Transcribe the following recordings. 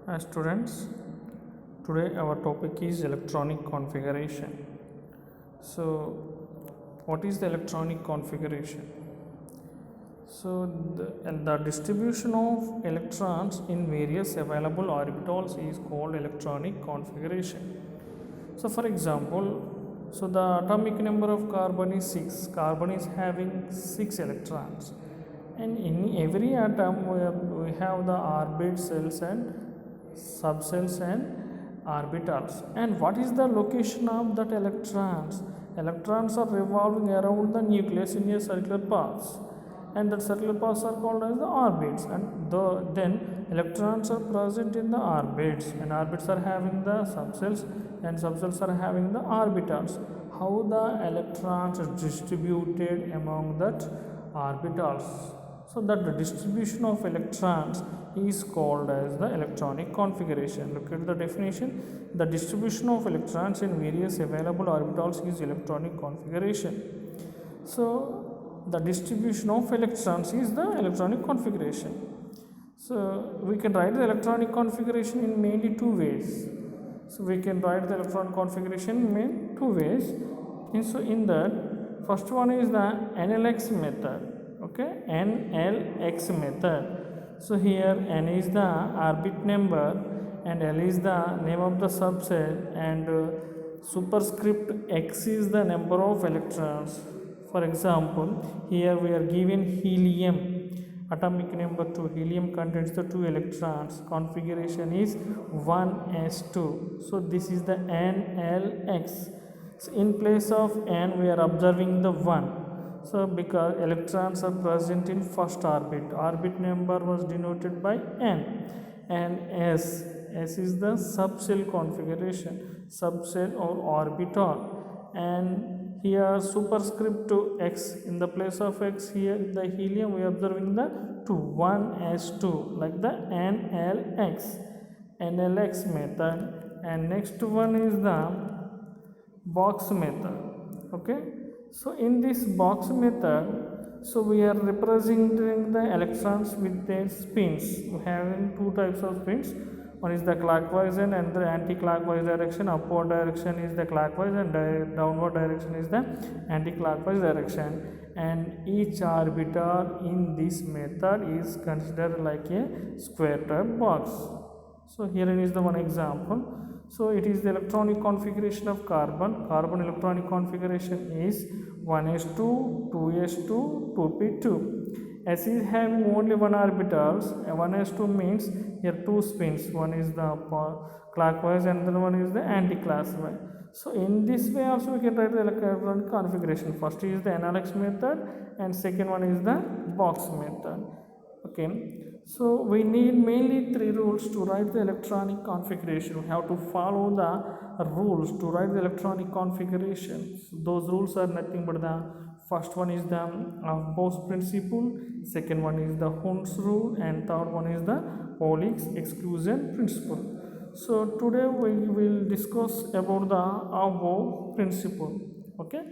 Students, today our topic is electronic configuration. So, what is the electronic configuration? So, the distribution of electrons in various available orbitals is called electronic configuration. So, for example, the atomic number of carbon is 6. Carbon is having 6 electrons, and in every atom we have the orbit cells and subcells and orbitals. And what is the location of that electrons? Electrons are revolving around the nucleus in a circular paths, and that circular paths are called as the orbits, and then electrons are present in the orbits, and orbits are having the subcells, and subcells are having the orbitals. How the electrons are distributed among that orbitals? So that the distribution of electrons is called as the electronic configuration. Look at the definition. The distribution of electrons in various available orbitals is electronic configuration. So the distribution of electrons is the electronic configuration. So we can write the electronic configuration in mainly two ways. So we can write the electronic configuration in two ways. And so in that, first one is the NLX method. Okay, NLX method. So here N is the orbit number and L is the name of the subset, and superscript X is the number of electrons. For example, here we are given helium, atomic number 2. Helium contains the 2 electrons. Configuration is 1s2. So this is the NLX. So in place of N we are observing the 1. So because electrons are present in first orbit number was denoted by N, and S is the subcell configuration, subcell or orbital, and here superscript to X, in the place of X here the helium we are observing the 2, 1s2, like the NLX method. And next one is the box method. Okay, so in this box method, so we are representing the electrons with their spins. We have two types of spins. One is the clockwise and the anti-clockwise direction. Upward direction is the clockwise and downward direction is the anti-clockwise direction. And each orbital in this method is considered like a square type box. So here is the one example. So it is the electronic configuration of carbon. Carbon electronic configuration is 1s2, 2s2, 2p2. S is having only one orbitals. 1s2 means here two spins. One is the clockwise and the other one is the anti-clockwise. So in this way also we can write the electronic configuration. First is the NLX method and second one is the box method. Okay, so we need mainly three rules to write the electronic configuration. We have to follow the rules to write the electronic configuration. So those rules are nothing but the first one is the Aufbau's principle, second one is the Hund's rule, and third one is the Pauli's exclusion principle. So today we will discuss about the Aufbau principle. Okay,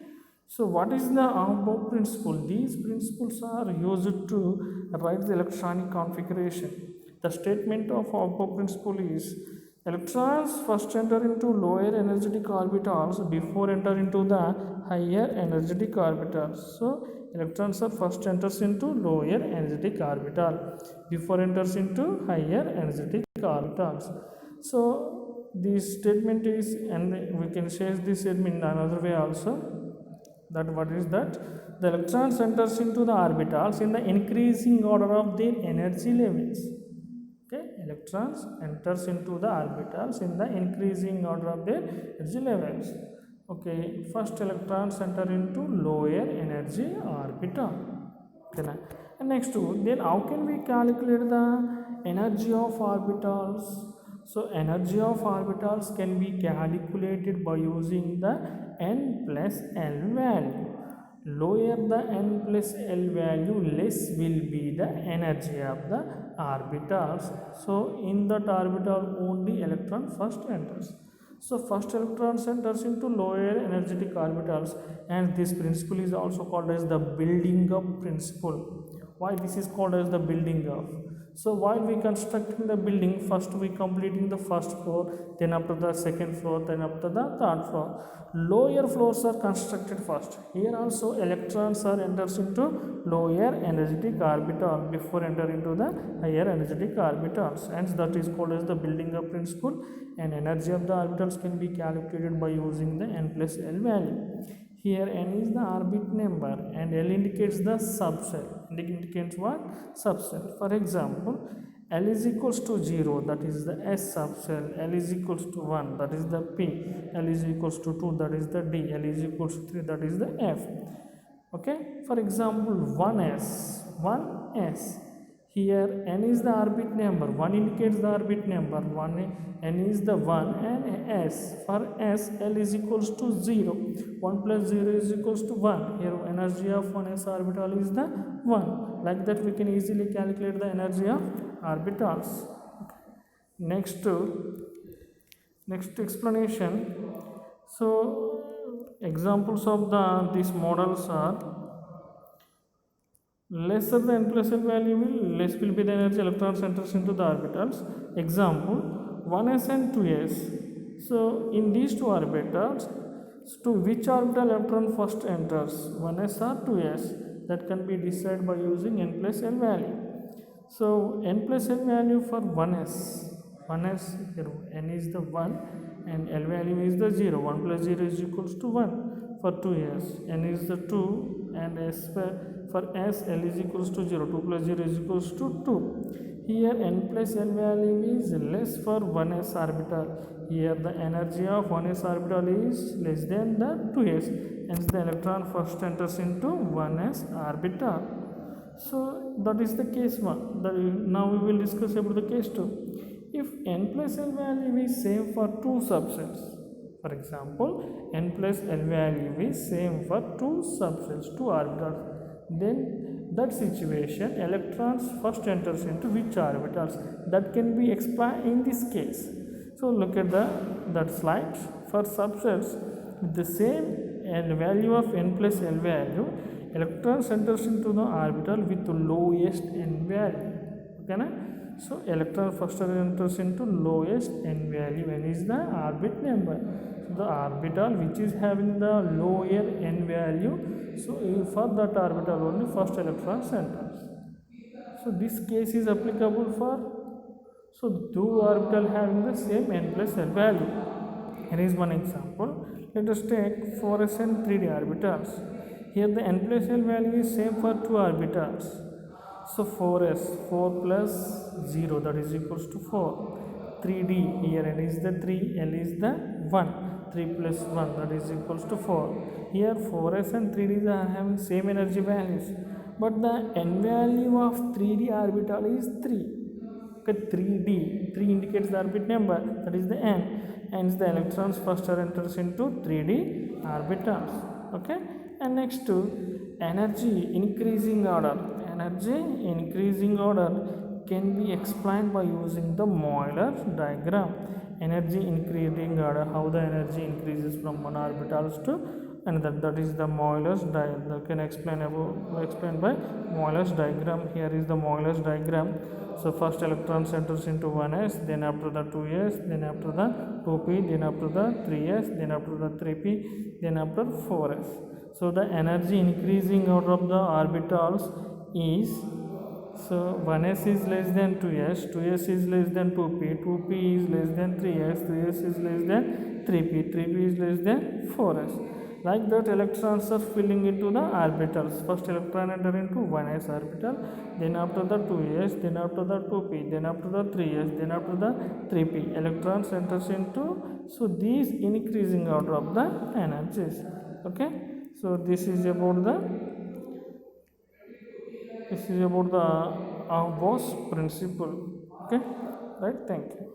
so what is the Aufbau principle? These principles are used to write the electronic configuration. The statement of Aufbau principle is electrons first enter into lower energetic orbitals before enter into the higher energetic orbitals. So electrons are first enters into lower energetic orbital before enters into higher energetic orbitals. So this statement is, and we can say this statement in another way also, that what is that the electrons enters into the orbitals in the increasing order of their energy levels. Okay, electrons enters into the orbitals in the increasing order of their energy levels. Okay, first electrons enter into lower energy orbital. Okay, and next one, then how can we calculate the energy of orbitals? So energy of orbitals can be calculated by using the n plus l value. Lower the n plus l value, less will be the energy of the orbitals. So in that orbital only electron first enters. So first electron enters into lower energetic orbitals, and this principle is also called as the building up principle. Why this is called as the building up? So while we constructing the building, first we completing the first floor, then after the second floor, then after the third floor. Lower floors are constructed first. Here also electrons are enters into lower energetic orbital before enter into the higher energetic orbitals. Hence that is called as the building up principle, and energy of the orbitals can be calculated by using the n plus L value. Here n is the orbit number and L indicates the subcell. It indicates what? Subcell. For example, L is equals to 0, that is the S subcell. L is equals to 1, that is the P. L is equals to 2, that is the D. L is equals to 3, that is the F. Okay. For example, 1s. Here n is the orbit number. 1 indicates the orbit number. N is the 1 and S. For S, L is equals to 0. 1 plus 0 is equals to 1. Here energy of 1s orbital is the 1. Like that we can easily calculate the energy of orbitals. Next explanation. So examples of these models are: lesser the n plus L value less will be the energy electrons enters into the orbitals. Example, 1s and 2s. So in these two orbitals, to which orbital electron first enters, 1s or 2s? That can be decided by using n plus L value. So n plus L value for 1s, here n is the 1 and L value is the 0. 1 plus 0 is equals to 1. For 2s, n is the 2 and S for S, L is equals to 0. 2 plus 0 is equals to 2. Here n plus L value is less for 1s orbital. Here the energy of 1s orbital is less than the 2s. Hence the electron first enters into 1s orbital. So that is the case 1. Now we will discuss about the case 2. If n plus L value is same for two subcells, for example, n plus L value is same for two subcells, two orbitals, then that situation electrons first enters into which orbitals? That can be explained in this case. So look at that slide. For subcells with the same value of n plus L value, electrons enters into the orbital with the lowest n value. Okay na? So electron first enters into lowest n value. N is the orbit number. So the orbital which is having the lower n value, so for that orbital only first electron enters. So this case is applicable for two orbital having the same n plus L value. Here is one example. Let us take 4s and 3d orbitals. Here the n plus L value is same for two orbitals. So 4s, 4 plus 0, that is equals to 4. 3d, here n is the 3, L is the 1. 3 plus 1, that is equals to 4. Here 4s and 3d are having same energy values, but the n value of 3d orbital is 3. Okay, 3d, 3 indicates the orbit number, that is the n. Hence the electrons first enters into 3d orbitals. Okay, and next to energy increasing order. Energy increasing order can be explained by using the Euler diagram. Energy increasing order, how the energy increases from one orbitals to another, that is the Euler's diagram. Can explain by Euler's diagram. Here is the Euler's diagram. So first electron enters into 1s, then after the 2s, then after the 2p, then after the 3s, then after the 3p, then after 4s. So the energy increasing order of the orbitals is, so 1s is less than 2s, 2s is less than 2p, 2p is less than 3s, 3s is less than 3p, 3p is less than 4s. Like that electrons are filling into the orbitals. First electron enter into 1s orbital, then after the 2s, then after the 2p, then after the 3s, then after the 3p, electrons enters into, so these increasing order of the energies. Okay, so this is about the Gauss principle. Okay, right, thank you.